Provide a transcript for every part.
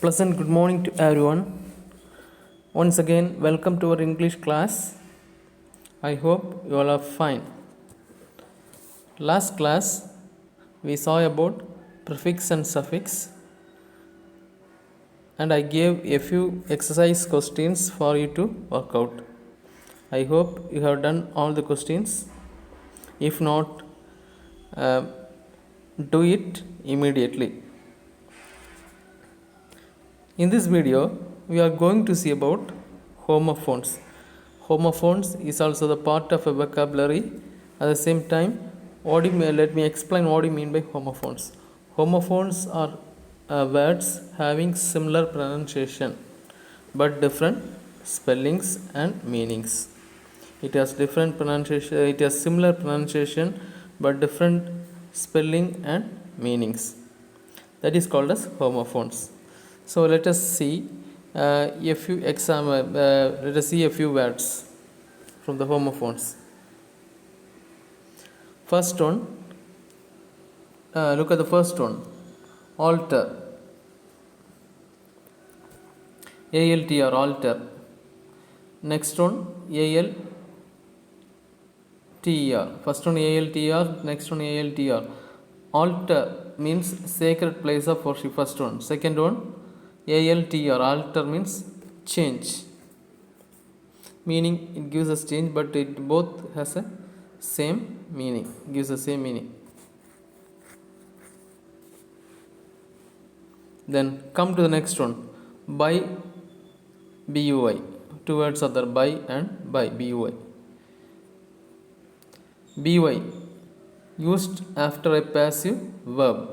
Pleasant good morning to everyone. Once again, welcome to our English class. I hope you all are fine. Last class, we saw about prefix and suffix, and I gave a few exercise questions for you to work out. I hope you have done all the questions. If not, uh, do it immediately. In this video, we are going to see about homophones. Homophones is also the part of a vocabulary. At the same time, let me explain what you mean by homophones. Homophones are words having similar pronunciation but different spellings and meanings. It has different pronunciation. It has similar pronunciation but different spelling and meanings. That is called as homophones. So let us see a few let us see a few words from the homophones. First one, look at the first one, alter. ALTR, alter. Next one, ALTER. First one ALTR, next one ALTR. Altar means sacred place of worship. First one. Second one, ALTR. Altar means change. Meaning it gives us change, but it both has a same meaning. Gives the same meaning. Then come to the next one. By, BUI. Two words are there, by and by, BUI. BY, used after a passive verb.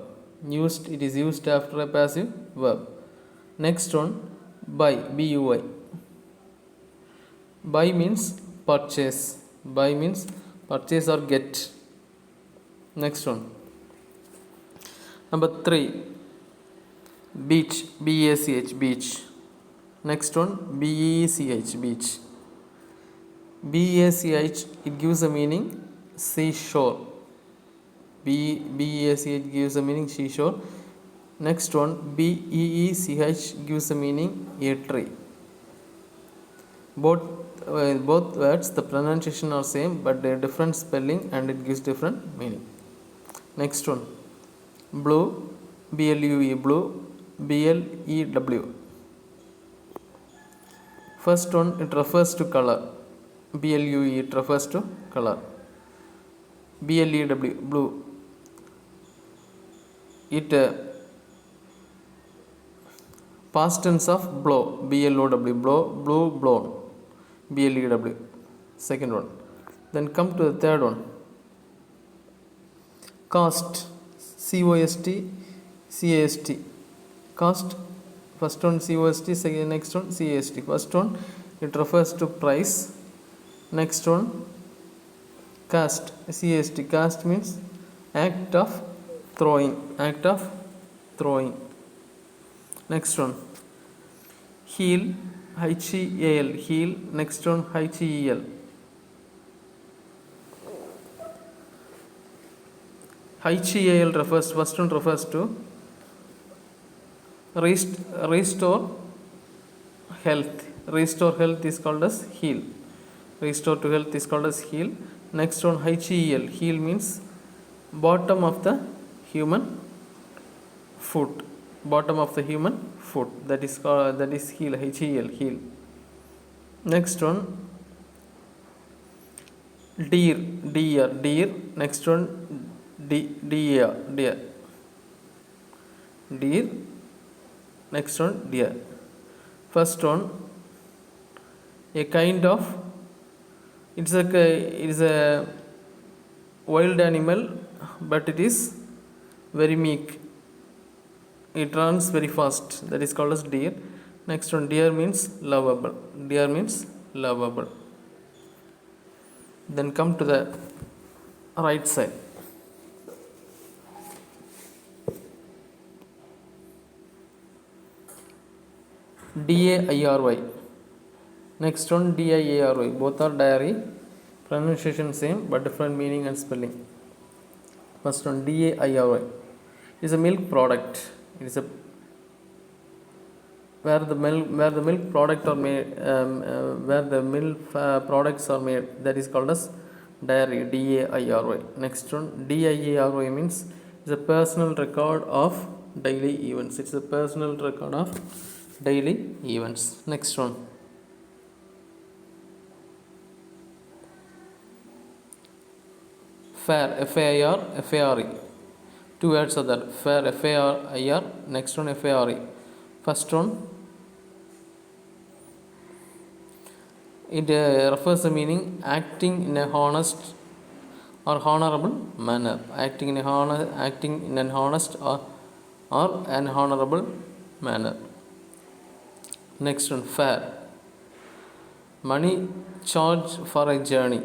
It is used after a passive verb. Next one, buy, BUY. Buy means purchase. Buy means purchase or get. Next one. Number 3, beach, BACH, beach. Next one, BECH, beach. BACH, it gives a meaning seashore. BACH gives a meaning seashore. Next one, BEECH gives a meaning a tree. Both words, the pronunciation are same, but they are different spelling and it gives different meaning. Next one, blue, BLUE, blue, BLEW. First one, it refers to color. BLUE, it refers to color. BLEW, blue. It past tense of blow, BLOW, blow, blue, blown, BLEW. Second one. Then come to the third one. Cost, COST, CAST. Cost, first one COST, second, next one CAST. First one, it refers to price. Next one, cast, CAST. Cast means act of throwing. Act of throwing. Next one, heel, HEAL, heel. Next one, HEL. HEAL refers, first one refers to restore health. Restore health is called as heel. Restore to health is called as heel. Next one, HEL. Heel means bottom of the human foot. Bottom of the human foot. That is heel. HEL, heel. Next one, deer, deer. Next one, deer. Deer. Next one, deer. First one, a kind of, it is a wild animal, but it is very meek. It runs very fast. That is called as deer. Next one, deer means lovable. Deer means lovable. Then come to the right side. DAIRY. Next one, DIARY. Both are diary. Pronunciation same but different meaning and spelling. First one, DAIRY. Is a milk product. It is a where the milk product are made, where the milk products are made, that is called as dairy, DAIRY. Next one, DIARY means it's a personal record of daily events. It's a personal record of daily events. Next one, fair, FAIR, FARE. Two words are there, fair, FAIR. Next one, FARE. First one, it refers the meaning acting in a honest or honorable manner. Acting in an honest or an honorable manner. Next one, fare. Money charged for a journey.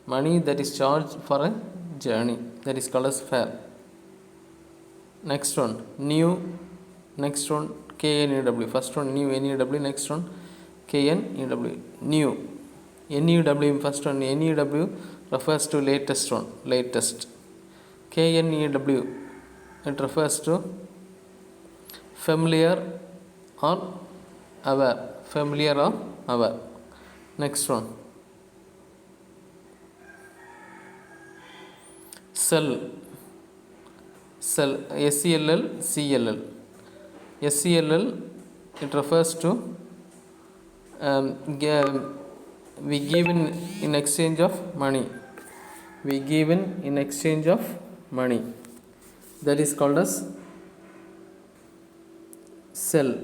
Money that is charged for a journey, that is called as fare. Next one, new. Next one, KNEW. First one, new, NEW. Next one, KNEW. New. NEW, first one, NEW refers to latest one, latest. KNEW, it refers to familiar or aware. Familiar or aware. Next one, cell. Cell, SELL, CLL. SELL, it refers to we give in exchange of money. We give in exchange of money. That is called as cell.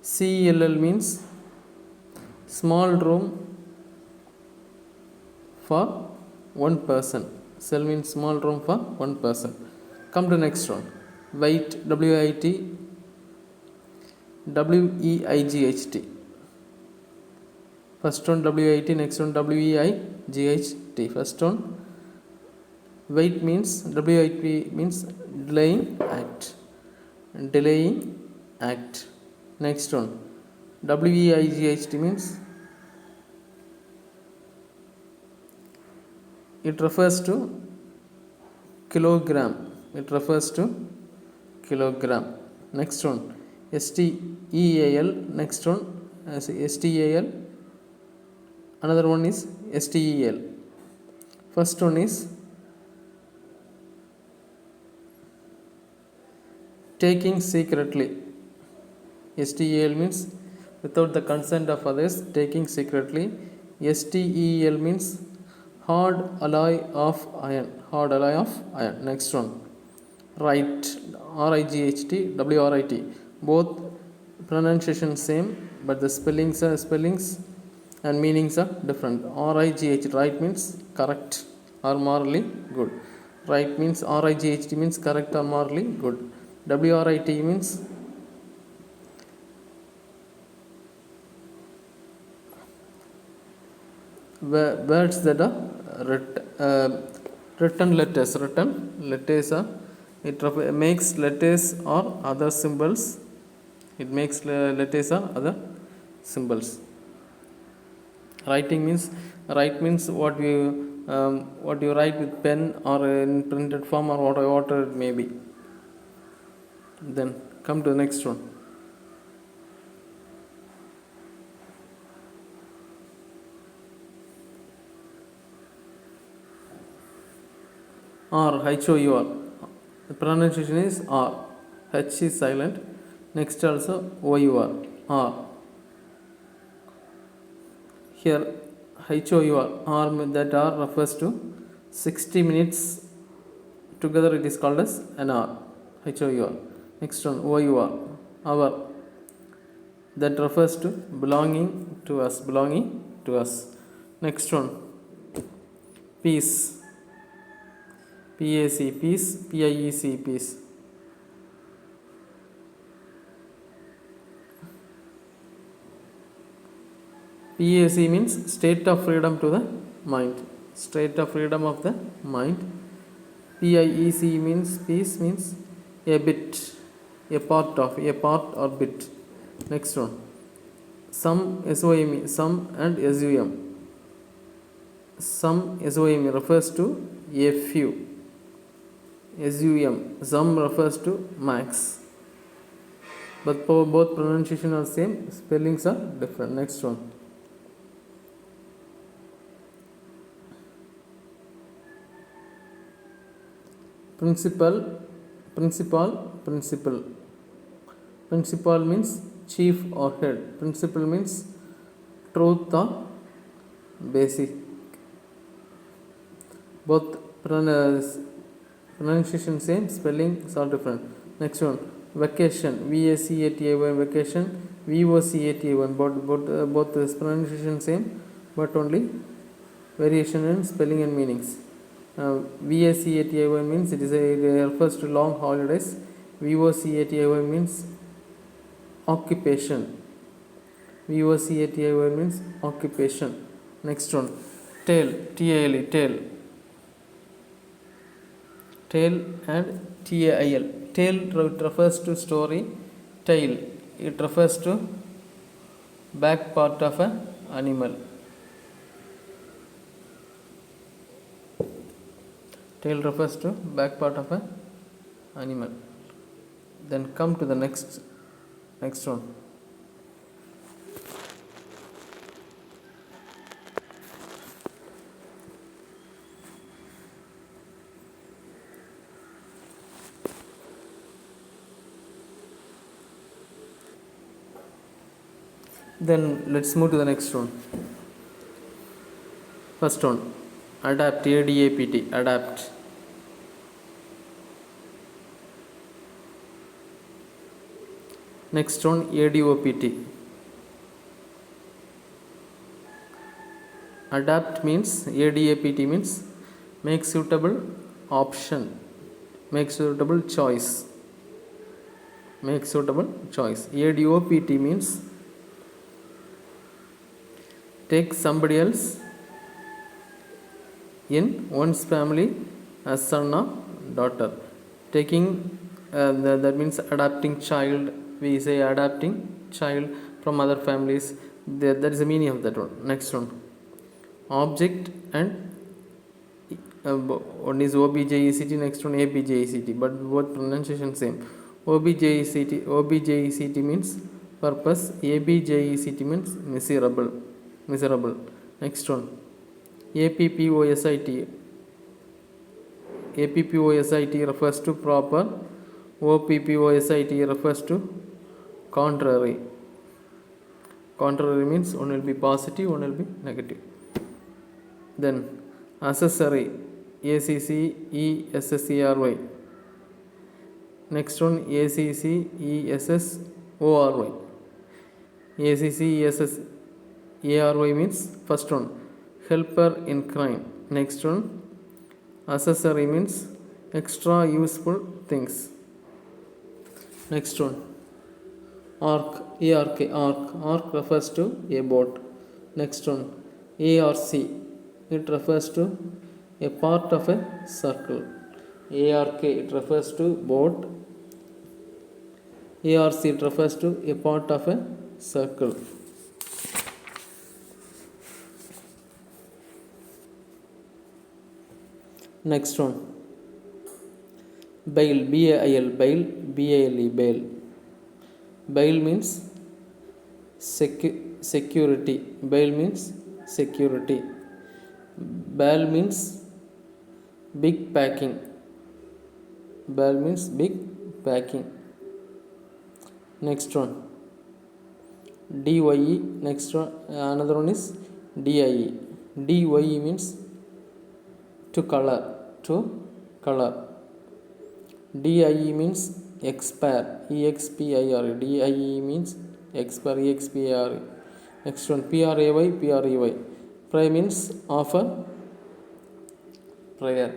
CLL means small room for one person. Cell means small room for one person. Come to next one. Weight, WIT, WEIGHT. First one, WIT. Next one, WEIGHT. First one, weight means, WIT means delaying act. Delaying act. Next one, WEIGHT means it refers to kilogram. It refers to kilogram. Next one, STEAL. Next one, STAL. Another one is STEL. First one is taking secretly. STEL means without the consent of others, taking secretly. STEL means hard alloy of iron. Hard alloy of iron. Next one, right, RIGHT, WRIT. Both pronunciation same, but the spellings and meanings are different. RIGH, right means correct or morally good. Right means, RIGHT means correct or morally good. WRIT means words that are written letters. Written letters are, it makes letters or other symbols. It makes letters or other symbols. Writing means, write means what you write with pen or in printed form or whatever it may be. Then come to the next one. R, HOUR. The pronunciation is R. H is silent. Next also OUR. R. Here HOUR, R, that R refers to 60 minutes. Together it is called as an hour. HOUR. Next one, OUR, hour. That refers to belonging to us. Belonging to us. Next one, peace. PAC, peace. PIEC, peace. PAC means state of freedom to the mind. State of freedom of the mind. PIEC means, peace means a bit, a part of, a part or bit. Next one, some, SOME, some and SUM. Some, SOME refers to a few. SUM, some refers to max. but both pronunciation are same, spellings are different. Next one. Principal, principal, principal. Principal means chief or head. Principal means truth or basic. Both pronunciation same, spellings are different. Next one, vacation, VACATION, vacation, VOCATION. Both this pronunciation same, but only variation in spelling and meanings. VACATION means it refers to long holidays. VOCATION means occupation. VOCATION means occupation. Next one, tale, TALE, tale. Tale and TAIL. Tale refers to story. Tail, it refers to back part of an animal. Tail refers to back part of an animal. Then come to the next one. Then let's move to the next one. First one, adapt, ADAPT, adapt. Next one, ADOPT. Adapt means, ADAPT means make suitable option, make suitable choice, make suitable choice. ADOPT means take somebody else in one's family as son or daughter. Taking that means adopting child. We say adopting child from other families. That is the meaning of that one. Next one, object and one is OBJECT, next one ABJECT, but both pronunciation same. OBJECT means purpose. ABJECT means miserable. Next one, APPOSIT. APPOSIT refers to proper. OPPOSIT refers to contrary. Contrary means one will be positive, one will be negative. Then accessory, ACCESSERY. Next one, ACCESSORY. ACCESSERY means first one, helper in crime. Next one, accessory means extra useful things. Next one, arc, ARK, arc refers to a boat. Next one, ARC, it refers to a part of a circle. ARK, it refers to boat. ARC, it refers to a part of a circle. Next one, bail, BAIL, bail, BALE, bail. Bail means security. Bail means security. Bail means big packing. Bail means big packing. Next one, DYE. Next one, another one is DIE. DYE means to color. DIE means expire. EXPIRE. DIE means expire. EXPIRE. Next one, PRAY. Pray means offer prayer.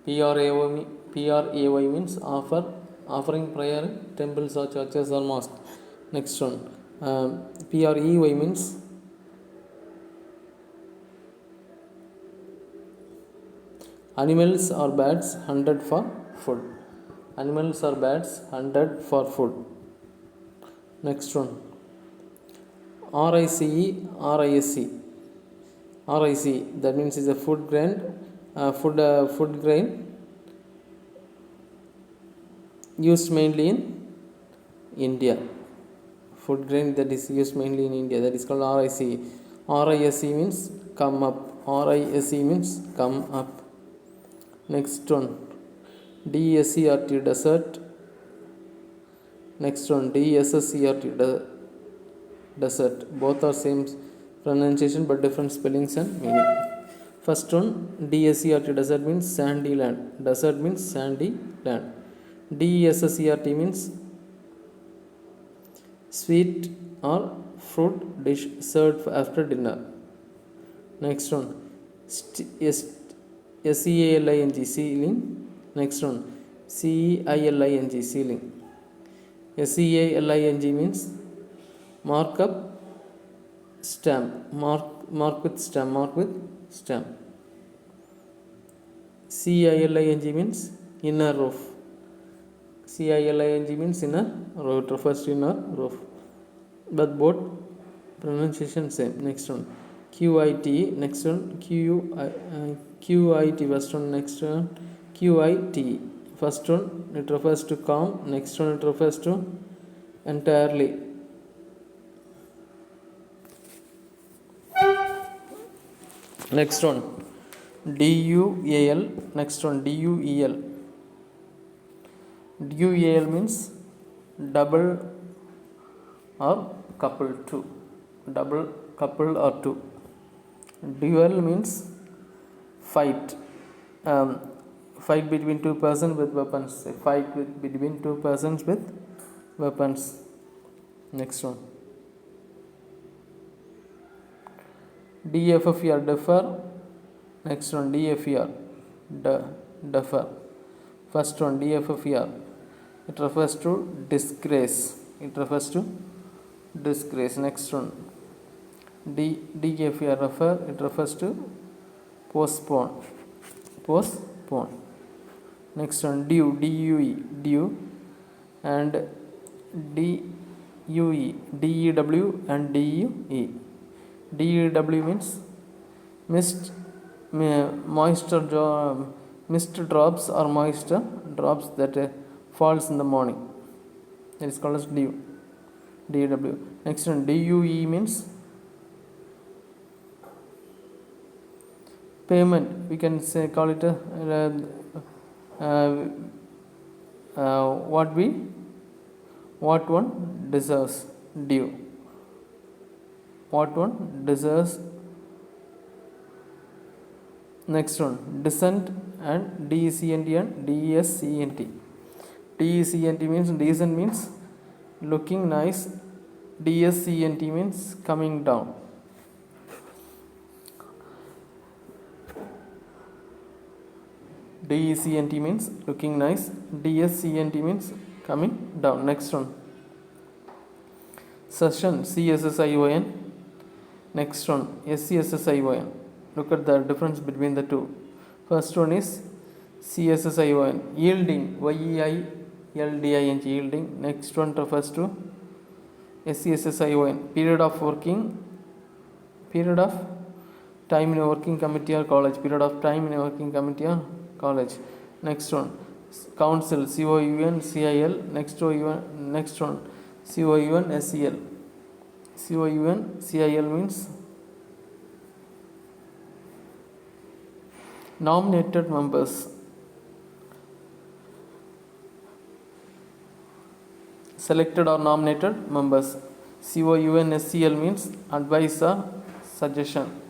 PRAY means offering prayer in temples or churches or mosques. Next one, PREY means animals or bats hunted for food. Animals or bats hunted for food. Next one, RICE, RISC. RIC, that means is a food grain used mainly in India. food grain that is used mainly in India, that is called RICE. RISE means come up. RISE means come up. Next one, DSCRT, desert. Next one, DSSCRT, desert. Both are same pronunciation but different spellings and meaning. First one, DSCRT, desert means sandy land. Desert means sandy land. DSSCRT means sweet or fruit dish served after dinner. Next one, SEALING, ceiling. Next one, CEILING, ceiling. SEALING means mark up stamp, mark with stamp, CILING means inner roof. CILING means inner roof, it refers to inner roof, but both pronunciation same. Next one, QIT. Next one, QIT. First one. Next one, QIT. First one, it refers to calm. Next one, it refers to entirely. Next one, DUAL. Next one, DUEL. DUAL means double or couple two. Double, couple or two. Duel means fight. Fight between two persons with weapons. Fight between two persons with weapons. Next one, DFFER, defer. Next one, DFER, defer. First one, DFFER, it refers to disgrace. Next one, DFER, refer, it refers to postpone. Next one, due, due, and DUE, DEW and DUE. DEW means mist drops or moisture drops that falls in the morning. It is called as dew. DEW. Next one, DUE means payment. We can say, call it what one deserves, due. What one deserves. Next one, decent and DECNT and DESCNT. DECNT means decent, means looking nice. DESCNT means coming down. DECNT means looking nice. DSCNT means coming down. Next one, session, CSSION. Next one, SCSSION. Look at the difference between the two. First one is CSSION, yielding, YEILDING, yielding. Next one refers to SCSSION, period of time in a working committee or college. Next one, council, COUN, CIL. Next one, COUN, SEL. COUN, CIL means nominated members. Selected or nominated members. COUN, SEL means advice or suggestion.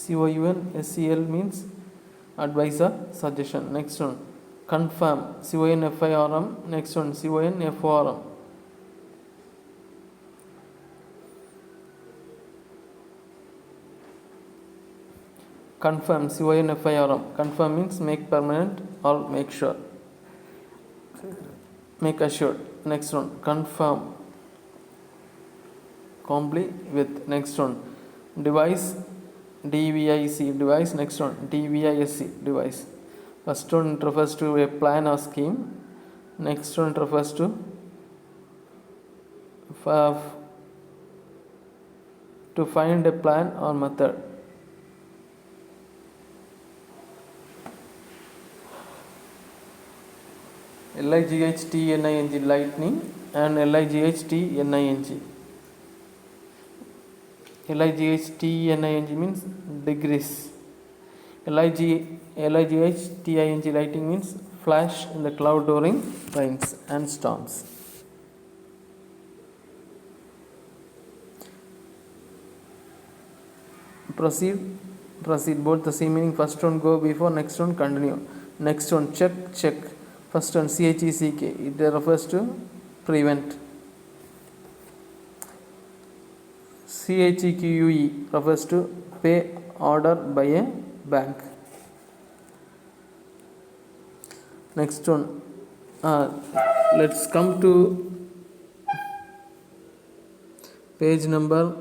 COUN, SEL means advice or suggestion. Next one, confirm, CONFIRM. Next one, CONFORM. Confirm, CONFIRM. Confirm means make permanent or make sure, make assured. Next one, confirm, comply with. Next one, device, DVIC, device. Next one, DVISC, device. First one refers to a plan or scheme. Next one refers to find a plan or method. Lightning, lightning, and lightning. Lightning means degrees. Lighting means flash in the cloud during rains and storms. Proceed. Both the same meaning. First one go before, next one continue. Next one check. First one check. It refers to prevent. CHEQE refers to pay order by a bank. Next one, let's come to page number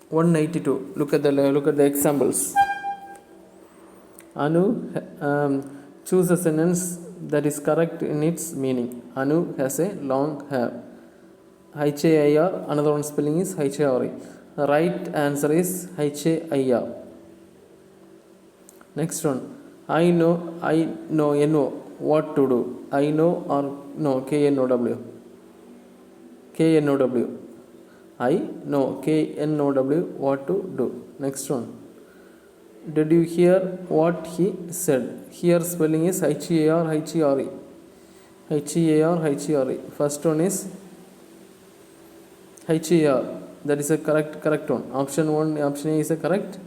192. Look at the examples. Anu, choose a sentence that is correct in its meaning. Anu has a long hair. HAIR, another one spelling is HARE. The right answer is HAIR. Next one, I know, what to do. I know or no, KNOW. I know, KNOW, what to do. Next one, did you hear what he said? Here spelling is HEAR. First one is HER, that is a correct one. Option A is a correct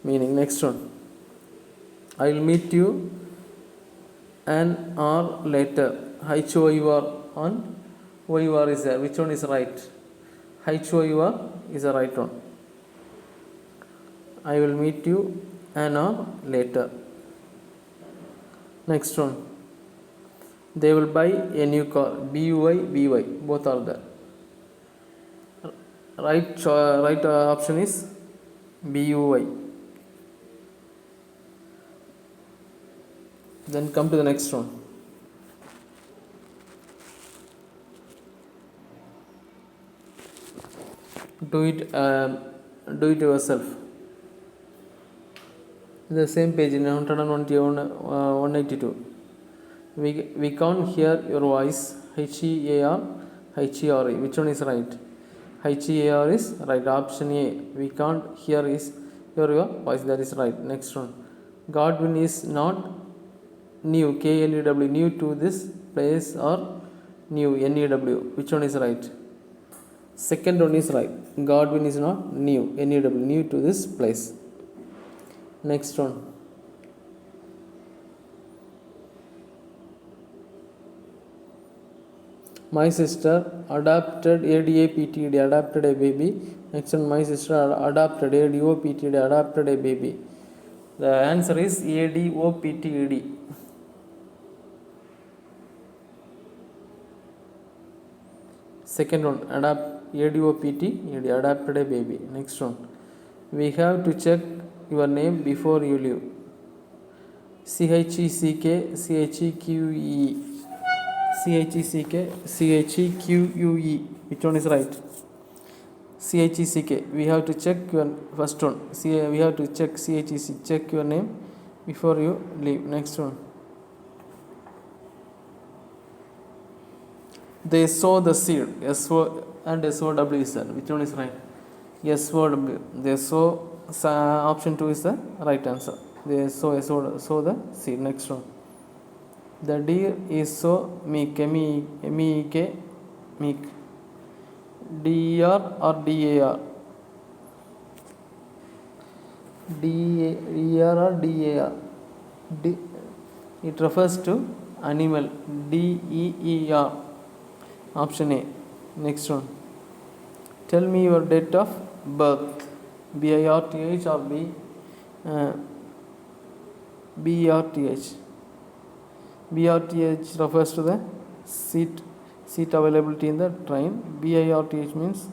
meaning. Next one, I will meet you an hour later. HOUR on OUR is there. Which one is right? HOUR is the right one. I will meet you an hour later. Next one, they will buy a new car. BUY, both are there. Right option is BUY. Then come to the next one. Do it yourself. The same page in 182. We can't hear your voice. HEAR. Which one is right? HEAR is right. Option A. We can't hear is your voice. That is right. Next one. Godwin is not new. KNEW. New to this place or new. NEW. Which one is right? Second one is right. Godwin is not new. NEW. New to this place. Next one. My sister adopted ADAPTED, adopted a baby. Next one, my sister adopted ADOPTED, adopted a baby. The answer is ADOPTED. Second one, ADOPTED, adopted a baby. Next one, we have to check your name before you leave. CHECK, CHEQE. CHEQUE. Which one is right? CHECK. We have to check your first one. We have to check CHEC. Check your name before you leave. Next one. They sow the seed. SO and SOW is there. Which one is right? SOW. They sow. Option 2 is the right answer. They sow the seed. Next one. The deer is so meek. Meek. DR or DAR? DR or DAR? It refers to animal. DEER. Option A. Next one. Tell me your date of birth. BIRTH or BRTH? BRTH refers to the seat availability in the train. BIRTH means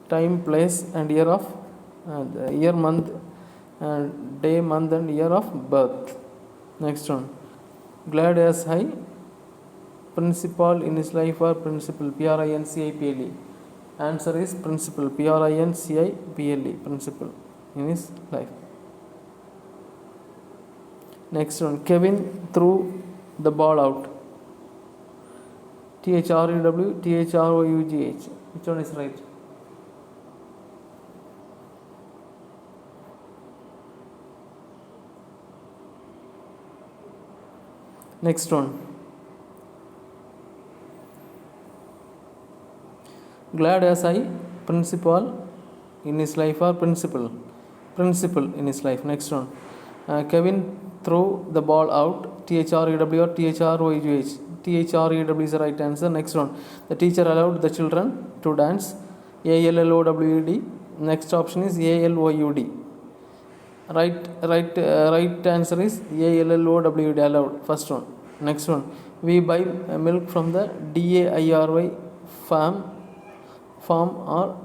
time, place and year of the year, month, day, month and year of birth. Next one. Glad as high. Principal in his life or principal. PRINCIPLE. Answer is principal. PRINCIPLE. Principal in his life. Next one. Kevin threw the ball out. THREW, THROUGH. Which one is right? Next one. Glad as I, principal in his life or principal? Principal in his life. Next one. Kevin threw the ball out. THREW or THROUGH? THREW is the right answer. Next one. The teacher allowed the children to dance. ALLOWED. Next option is ALOUD. Right answer is ALLOWD, allowed. First one. Next one. We buy milk from the DAIRY farm or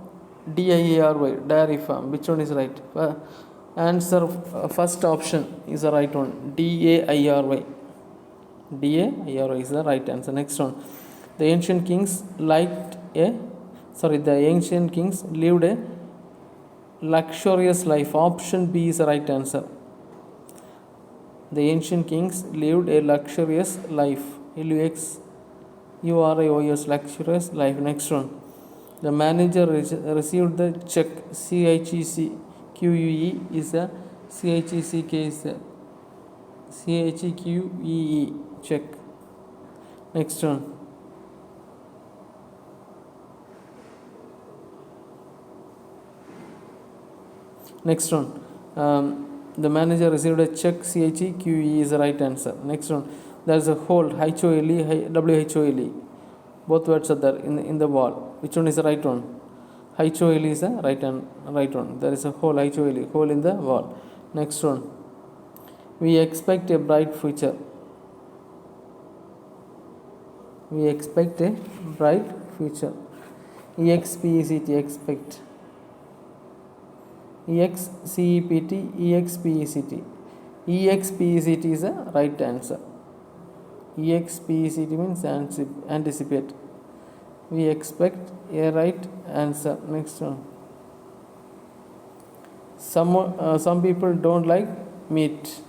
DIARY, dairy farm. Which one is right? Answer first option is the right one. DAIRY. DAIRY is the right answer. Next one. The ancient kings lived a luxurious life. Option B is the right answer. The ancient kings lived a luxurious life. LUXURIOUS, luxurious life. Next one. The manager received the check. CHECQUE is a CHECK is a CHEQEE, check. Next one. Next one. The manager received a check. CHEQE is the right answer. Next one. There is a hole. HOLE, WHOLE. Both words are there in the wall. Which one is the right one? HOLE is the right one. There is a hole. Hole in the wall. Next one. We expect a bright future. We expect a bright future. EXPECT, expect. EXCEPT, EXPECT. EXPECT is the right answer. EXPECT means anticipate. We expect a right answer. Next one. Some people don't like meat.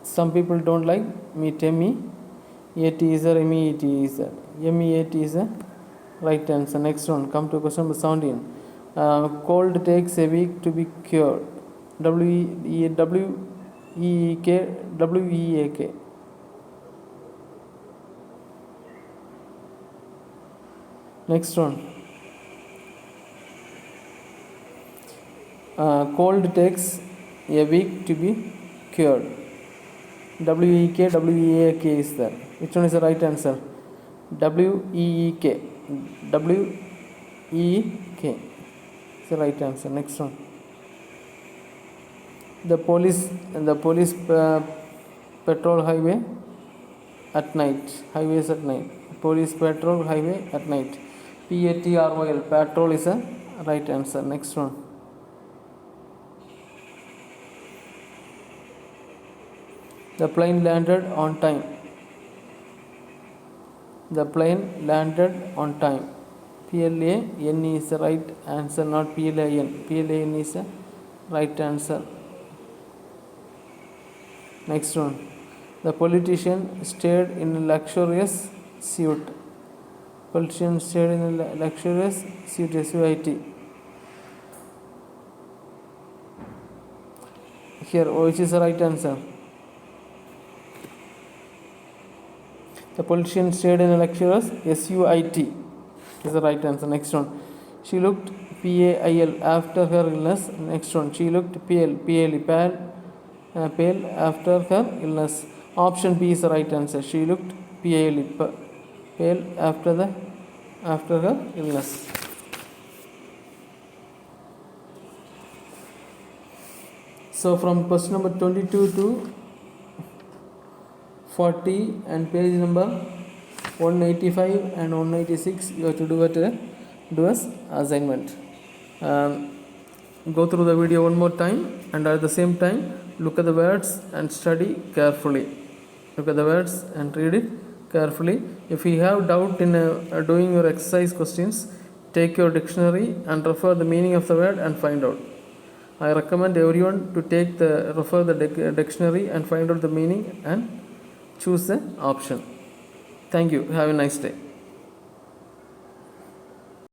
Some people don't like meat. MEAT is a MEAT is a MEAT is a right answer. Next one. Come to question number 17. Cold takes a week to be cured. WEAK. Next one. Cold takes a week to be cured. WEAK is there. Which one is the right answer? WEAK. WEAK is the right answer. Next one. The police patrol highway at night. Highways at night. Police patrol highway at night. PATROL. Patrol is a right answer. Next one. The plane landed on time. The plane landed on time. PLAN is the right answer, not PLAN. PLAN is the right answer. Next one. The politician stayed in a luxurious suite. Politician stayed in a luxurious suite. SUIT. Here, which is the right answer? The politician stayed in a luxurious SUIT is the right answer. Next one. She looked PAIL after her illness. Next one. She looked pale after her illness. Option B is the right answer. She looked pale after her illness. So from question number 22 to 40 and page number 185 and 186 you have to do as assignment. Go through the video one more time and at the same time look at the words and study carefully. Look at the words and read it carefully. If you have doubt in doing your exercise questions, take your dictionary and refer the meaning of the word and find out. I recommend everyone to refer the dictionary and find out the meaning and choose the option. Thank you. Have a nice day.